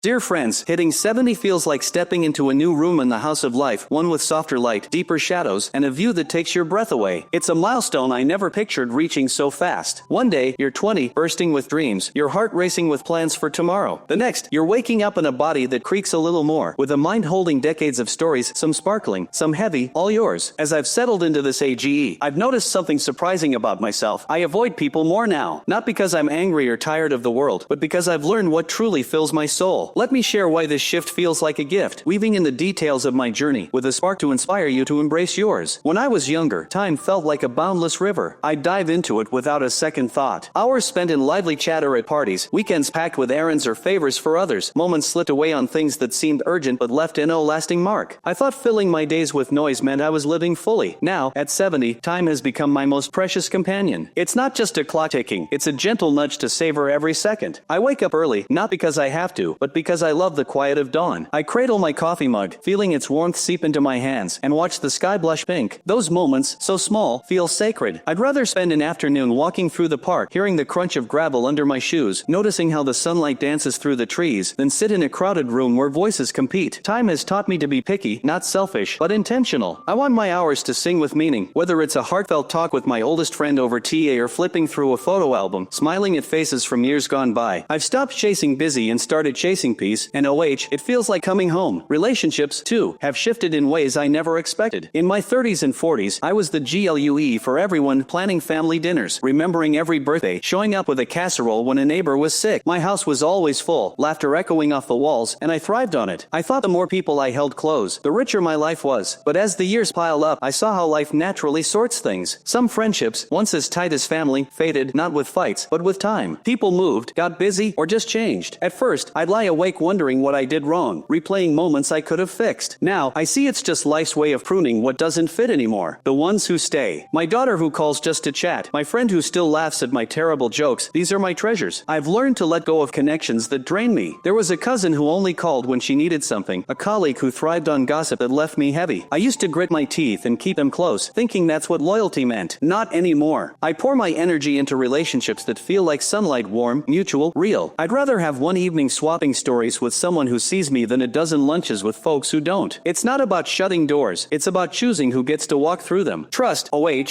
Dear friends, hitting 70 feels like stepping into a new room in the house of life, one with softer light, deeper shadows, and a view that takes your breath away. It's a milestone I never pictured reaching so fast. One day, you're 20, bursting with dreams, your heart racing with plans for tomorrow. The next, you're waking up in a body that creaks a little more, with a mind holding decades of stories, some sparkling, some heavy, all yours. As I've settled into this AGE, I've noticed something surprising about myself. I avoid people more now. Not because I'm angry or tired of the world, but because I've learned what truly fills my soul. Let me share why this shift feels like a gift, weaving in the details of my journey, with a spark to inspire you to embrace yours. When I was younger, time felt like a boundless river. I'd dive into it without a second thought. Hours spent in lively chatter at parties, weekends packed with errands or favors for others, moments slipped away on things that seemed urgent but left no lasting mark. I thought filling my days with noise meant I was living fully. Now, at 70, time has become my most precious companion. It's not just a clock ticking, it's a gentle nudge to savor every second. I wake up early, not because I have to, but because I love the quiet of dawn. I cradle my coffee mug, feeling its warmth seep into my hands, and watch the sky blush pink. Those moments, so small, feel sacred. I'd rather spend an afternoon walking through the park, hearing the crunch of gravel under my shoes, noticing how the sunlight dances through the trees, than sit in a crowded room where voices compete. Time has taught me to be picky, not selfish, but intentional. I want my hours to sing with meaning, whether it's a heartfelt talk with my oldest friend over TA or flipping through a photo album, smiling at faces from years gone by. I've stopped chasing busy and started chasing peace, and it feels like coming home. Relationships, too, have shifted in ways I never expected. In my 30s and 40s, I was the GLUE for everyone, planning family dinners, remembering every birthday, showing up with a casserole when a neighbor was sick. My house was always full, laughter echoing off the walls, and I thrived on it. I thought the more people I held close, the richer my life was. But as the years piled up, I saw how life naturally sorts things. Some friendships, once as tight as family, faded, not with fights, but with time. People moved, got busy, or just changed. At first, I'd lie awake wondering what I did wrong, replaying moments I could have fixed. Now, I see it's just life's way of pruning what doesn't fit anymore. The ones who stay. My daughter who calls just to chat. My friend who still laughs at my terrible jokes. These are my treasures. I've learned to let go of connections that drain me. There was a cousin who only called when she needed something. A colleague who thrived on gossip that left me heavy. I used to grit my teeth and keep them close, thinking that's what loyalty meant. Not anymore. I pour my energy into relationships that feel like sunlight, warm, mutual, real. I'd rather have one evening swapping stories with someone who sees me than a dozen lunches with folks who don't. It's not about shutting doors, it's about choosing who gets to walk through them. Trust,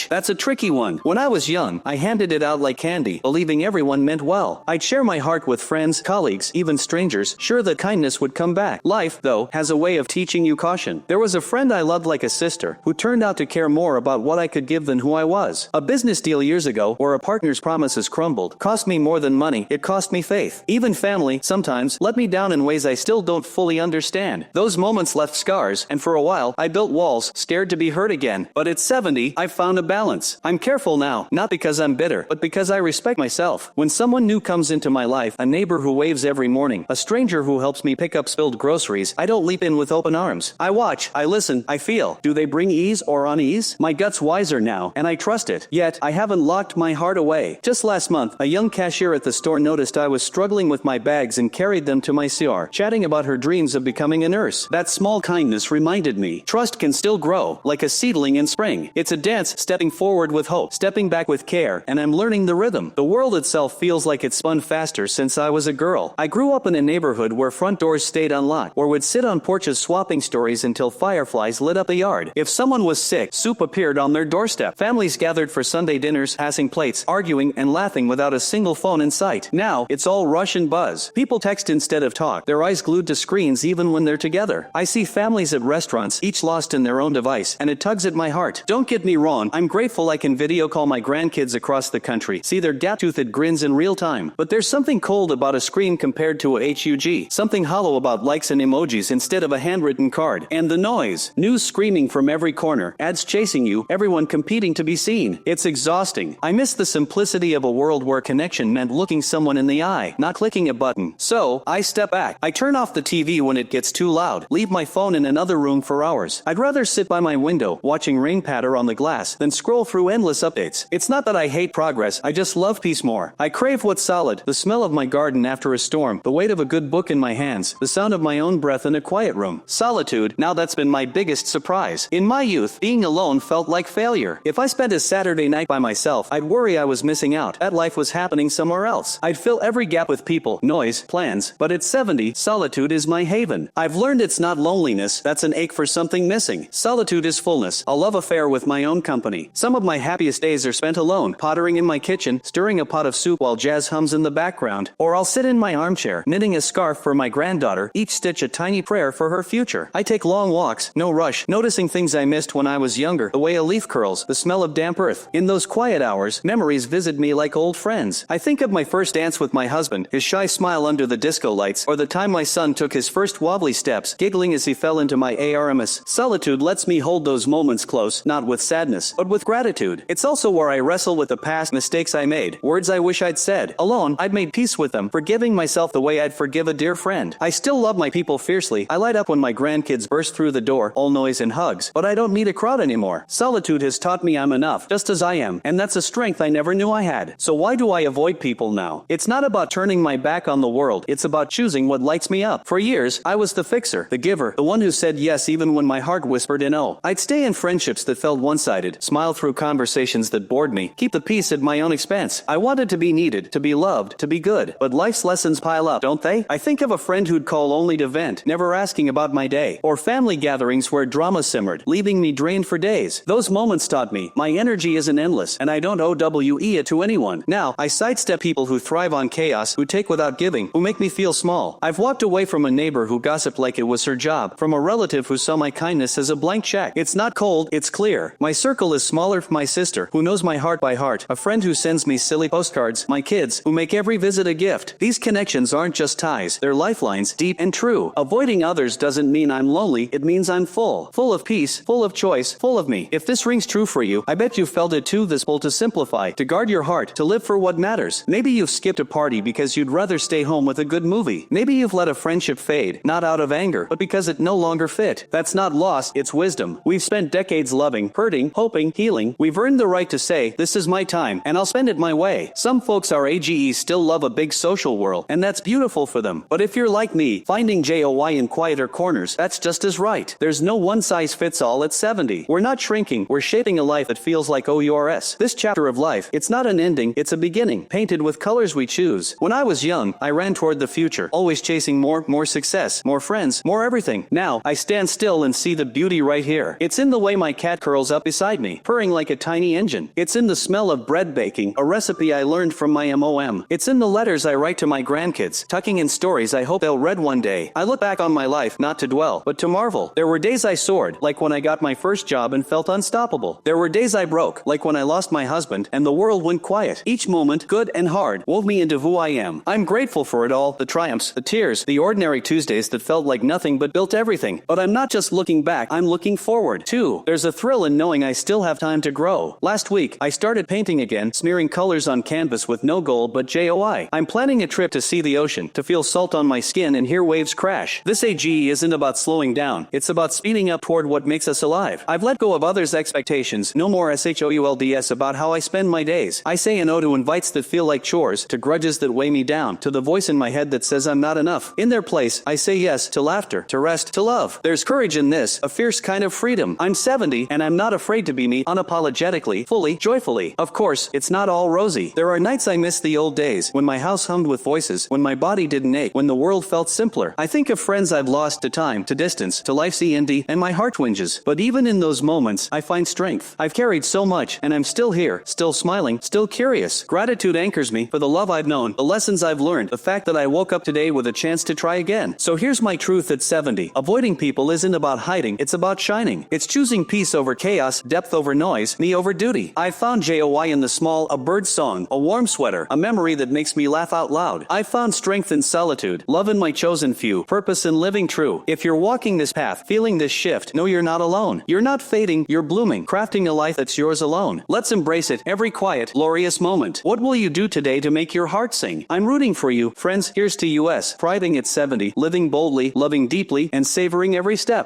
that's a tricky one. When I was young, I handed it out like candy, believing everyone meant well. I'd share my heart with friends, colleagues, even strangers, sure that kindness would come back. Life, though, has a way of teaching you caution. There was a friend I loved like a sister, who turned out to care more about what I could give than who I was. A business deal years ago, where a partner's promises crumbled, cost me more than money, it cost me faith. Even family, sometimes, let me down in ways I still don't fully understand. Those moments left scars, and for a while, I built walls, scared to be hurt again. But at 70, I've found a balance. I'm careful now, not because I'm bitter, but because I respect myself. When someone new comes into my life, a neighbor who waves every morning, a stranger who helps me pick up spilled groceries, I don't leap in with open arms. I watch, I listen, I feel. Do they bring ease or unease? My gut's wiser now, and I trust it. Yet, I haven't locked my heart away. Just last month, a young cashier at the store noticed I was struggling with my bags and carried them to my CR, chatting about her dreams of becoming a nurse. That small kindness reminded me, trust can still grow, like a seedling in spring. It's a dance, stepping forward with hope, stepping back with care, and I'm learning the rhythm. The world itself feels like it's spun faster since I was a girl. I grew up in a neighborhood where front doors stayed unlocked, or would sit on porches swapping stories until fireflies lit up the yard. If someone was sick, soup appeared on their doorstep. Families gathered for Sunday dinners, passing plates, arguing and laughing without a single phone in sight. Now, it's all rush and buzz. People text instead of talk, their eyes glued to screens even when they're together. I see families at restaurants, each lost in their own device, and it tugs at my heart. Don't get me wrong, I'm grateful I can video call my grandkids across the country, see their gap-toothed grins in real time. But there's something cold about a screen compared to a HUG. Something hollow about likes and emojis instead of a handwritten card. And the noise. News screaming from every corner, ads chasing you, everyone competing to be seen. It's exhausting. I miss the simplicity of a world where connection meant looking someone in the eye, not clicking a button. So, I step back. I turn off the TV when it gets too loud, leave my phone in another room for hours. I'd rather sit by my window, watching rain patter on the glass, than scroll through endless updates. It's not that I hate progress, I just love peace more. I crave what's solid, the smell of my garden after a storm, the weight of a good book in my hands, the sound of my own breath in a quiet room. Solitude, now that's been my biggest surprise. In my youth, being alone felt like failure. If I spent a Saturday night by myself, I'd worry I was missing out. That life was happening somewhere else. I'd fill every gap with people, noise, plans, but at 70, solitude is my haven. I've learned it's not loneliness, that's an ache for something missing. Solitude is fullness, a love affair with my own company. Some of my happiest days are spent alone, pottering in my kitchen, stirring a pot of soup while jazz hums in the background, or I'll sit in my armchair, knitting a scarf for my granddaughter, each stitch a tiny prayer for her future. I take long walks, no rush, noticing things I missed when I was younger, the way a leaf curls, the smell of damp earth. In those quiet hours, memories visit me like old friends. I think of my first dance with my husband, his shy smile under the disco lights, or the time my son took his first wobbly steps, giggling as he fell into my arms. Solitude lets me hold those moments close, not with sadness, but with gratitude. It's also where I wrestle with the past mistakes I made, words I wish I'd said. Alone, I'd made peace with them, forgiving myself the way I'd forgive a dear friend. I still love my people fiercely. I light up when my grandkids burst through the door, all noise and hugs, but I don't need a crowd anymore. Solitude has taught me I'm enough, just as I am, and that's a strength I never knew I had. So why do I avoid people now? It's not about turning my back on the world, it's about choosing what lights me up. For years, I was the fixer, the giver, the one who said yes even when my heart whispered no. I'd stay in friendships that felt one-sided, smile through conversations that bored me, keep the peace at my own expense. I wanted to be needed, to be loved, to be good, but life's lessons pile up, don't they? I think of a friend who'd call only to vent, never asking about my day, or family gatherings where drama simmered, leaving me drained for days. Those moments taught me, my energy isn't endless, and I don't OWE it to anyone. Now, I sidestep people who thrive on chaos, who take without giving, who make me feel small. I've walked away from a neighbor who gossiped like it was her job, from a relative who saw my kindness as a blank check. It's not cold, it's clear. My circle is smaller. My sister, who knows my heart by heart, a friend who sends me silly postcards, my kids, who make every visit a gift. These connections aren't just ties, they're lifelines, deep and true. Avoiding others doesn't mean I'm lonely, it means I'm full of peace, full of choice, full of me. If this rings true for you, I bet you felt it too. This pull to simplify, to guard your heart, to live for what matters. Maybe you've skipped a party because you'd rather stay home with a good movie. Maybe you've let a friendship fade, not out of anger, but because it no longer fit. That's not loss, it's wisdom. We've spent decades loving, hurting, hoping, healing. We've earned the right to say, this is my time, and I'll spend it my way. Some folks our AGE still love a big social whirl, and that's beautiful for them. But if you're like me, finding JOY in quieter corners, that's just as right. There's no one-size-fits-all at 70. We're not shrinking, we're shaping a life that feels like OURS. This chapter of life, it's not an ending, it's a beginning, painted with colors we choose. When I was young, I ran toward the future, always chasing more success, more friends, more everything. Now, I stand still and see the beauty right here. It's in the way my cat curls up beside me, purring like a tiny engine. It's in the smell of bread baking, a recipe I learned from my MOM. It's in the letters I write to my grandkids, tucking in stories I hope they'll read one day. I look back on my life, not to dwell, but to marvel. There were days I soared, like when I got my first job and felt unstoppable. There were days I broke, like when I lost my husband and the world went quiet. Each moment, good and hard, wove me into who I am. I'm grateful for it all, the triumphs, the tears, the ordinary Tuesdays that felt like nothing but built everything. But I'm not just looking back, I'm looking forward, too. There's a thrill in knowing I still have time to grow. Last week, I started painting again, smearing colors on canvas with no goal but JOI. I'm planning a trip to see the ocean, to feel salt on my skin and hear waves crash. This AGE isn't about slowing down, it's about speeding up toward what makes us alive. I've let go of others' expectations, no more SHOULDS about how I spend my days. I say no to invites that feel like chores, to grudges that weigh me down, to the voice in my head that says I'm not enough. In their place, I say yes to laughter, to rest, to love. There's courage in this, a fierce kind of freedom. I'm 70, and I'm not afraid to be me, unapologetically, fully, joyfully. Of course, it's not all rosy. There are nights I miss the old days, when my house hummed with voices, when my body didn't ache, when the world felt simpler. I think of friends I've lost to time, to distance, to life's END, and my heart twinges. But even in those moments, I find strength. I've carried so much, and I'm still here, still smiling, still curious. Gratitude anchors me for the love I've known, the lessons I've learned, the fact that I woke up today with a chance to try again. So here's my truth at 70. Avoiding people isn't about hiding, it's about shining. It's choosing peace over chaos, depth over noise, me over duty. I found JOY in the small, a bird's song, a warm sweater, a memory that makes me laugh out loud. I found strength in solitude, love in my chosen few, purpose in living true. If you're walking this path, feeling this shift, know you're not alone. You're not fading, you're blooming, crafting a life that's yours alone. Let's embrace it, every quiet, glorious moment. What will you do today to make your heart sing? I'm rooting for you. Friends, here's to US, thriving at 70, living boldly, loving deeply, and savoring every step.